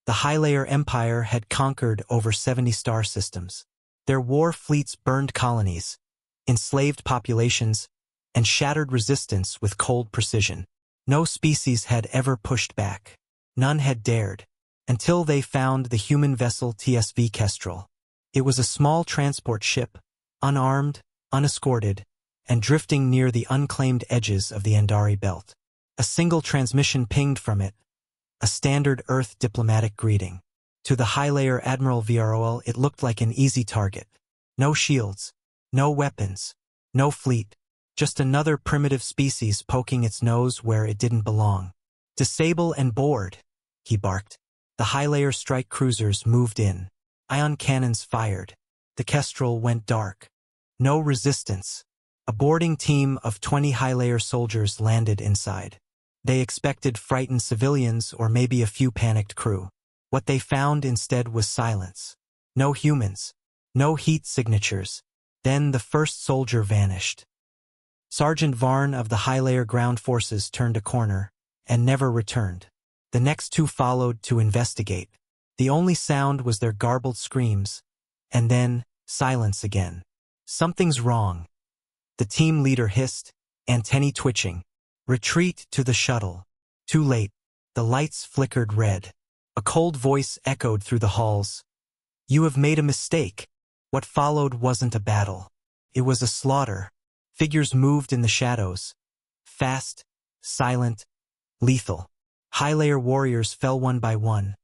The Haelor Empire had conquered over 70 star systems. Their war fleets burned colonies, enslaved populations, and shattered resistance with cold precision. No species had ever pushed back. None had dared, until they found the human vessel TSV Kestrel. It was a small transport ship, unarmed, unescorted, and drifting near the unclaimed edges of the Andari Belt. A single transmission pinged from it, a standard Earth diplomatic greeting. To the Haelor Admiral VROL, it looked like an easy target. No shields, no weapons, no fleet, just another primitive species poking its nose where it didn't belong. "Disable and board," he barked. The Haelor strike cruisers moved in. Ion cannons fired. The Kestrel went dark. No resistance. A boarding team of 20 Haelor soldiers landed inside. They expected frightened civilians or maybe a few panicked crew. What they found instead was silence. No humans. No heat signatures. Then the first soldier vanished. Sergeant Varn of the Haelor ground forces turned a corner and never returned. The next two followed to investigate. The only sound was their garbled screams, and then silence again. "Something's wrong," the team leader hissed, antennae twitching. "Retreat to the shuttle." Too late. The lights flickered red. A cold voice echoed through the halls. "You have made a mistake." What followed wasn't a battle. It was a slaughter. Figures moved in the shadows. Fast, silent, lethal. Haelor warriors fell one by one.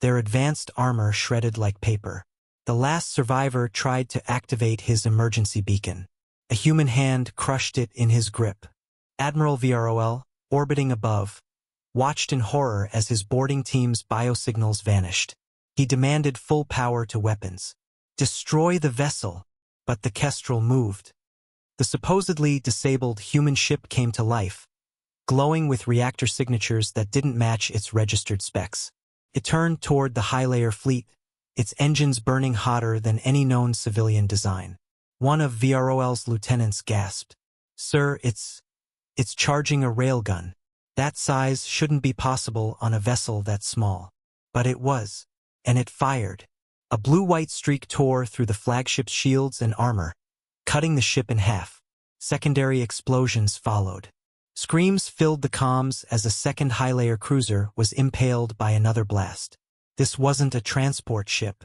Their advanced armor shredded like paper. The last survivor tried to activate his emergency beacon. A human hand crushed it in his grip. Admiral VROL, orbiting above, watched in horror as his boarding team's biosignals vanished. He demanded full power to weapons. "Destroy the vessel." But the Kestrel moved. The supposedly disabled human ship came to life, glowing with reactor signatures that didn't match its registered specs. It turned toward the Haelor fleet, its engines burning hotter than any known civilian design. One of VROL's lieutenants gasped. "Sir, it's charging a railgun. That size shouldn't be possible on a vessel that small." But it was, and it fired. A blue-white streak tore through the flagship's shields and armor, cutting the ship in half. Secondary explosions followed. Screams filled the comms as a second Haelor cruiser was impaled by another blast. This wasn't a transport ship.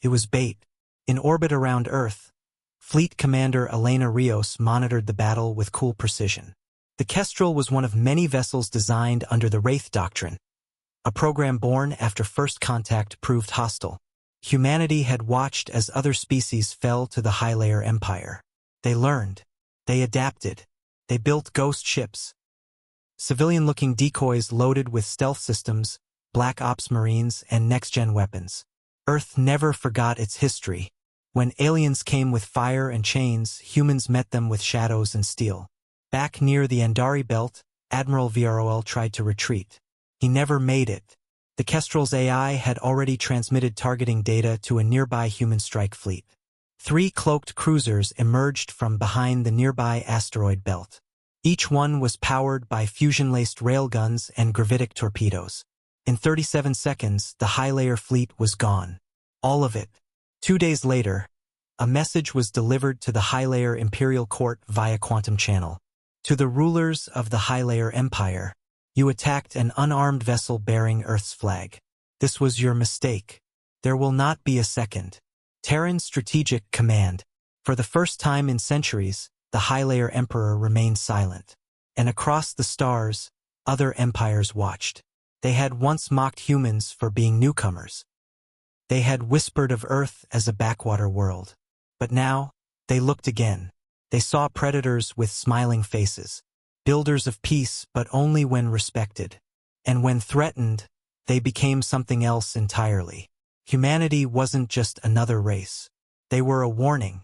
It was bait. In orbit around Earth, Fleet Commander Elena Rios monitored the battle with cool precision. The Kestrel was one of many vessels designed under the Wraith Doctrine, a program born after first contact proved hostile. Humanity had watched as other species fell to the Haelor Empire. They learned. They adapted. They built ghost ships. Civilian-looking decoys loaded with stealth systems, Black Ops Marines, and next-gen weapons. Earth never forgot its history. When aliens came with fire and chains, humans met them with shadows and steel. Back near the Andari Belt, Admiral VROL tried to retreat. He never made it. The Kestrel's AI had already transmitted targeting data to a nearby human strike fleet. 3 cloaked cruisers emerged from behind the nearby asteroid belt. Each one was powered by fusion-laced railguns and gravitic torpedoes. In 37 seconds, the Haelor fleet was gone. All of it. 2 days later, a message was delivered to the Haelor Imperial Court via quantum channel. To the rulers of the Haelor Empire, you attacked an unarmed vessel bearing Earth's flag. This was your mistake. There will not be a second. Terran Strategic Command. For the first time in centuries, the Haelor Emperor remained silent. And across the stars, other empires watched. They had once mocked humans for being newcomers. They had whispered of Earth as a backwater world. But now, they looked again. They saw predators with smiling faces, builders of peace but only when respected. And when threatened, they became something else entirely. Humanity wasn't just another race. They were a warning,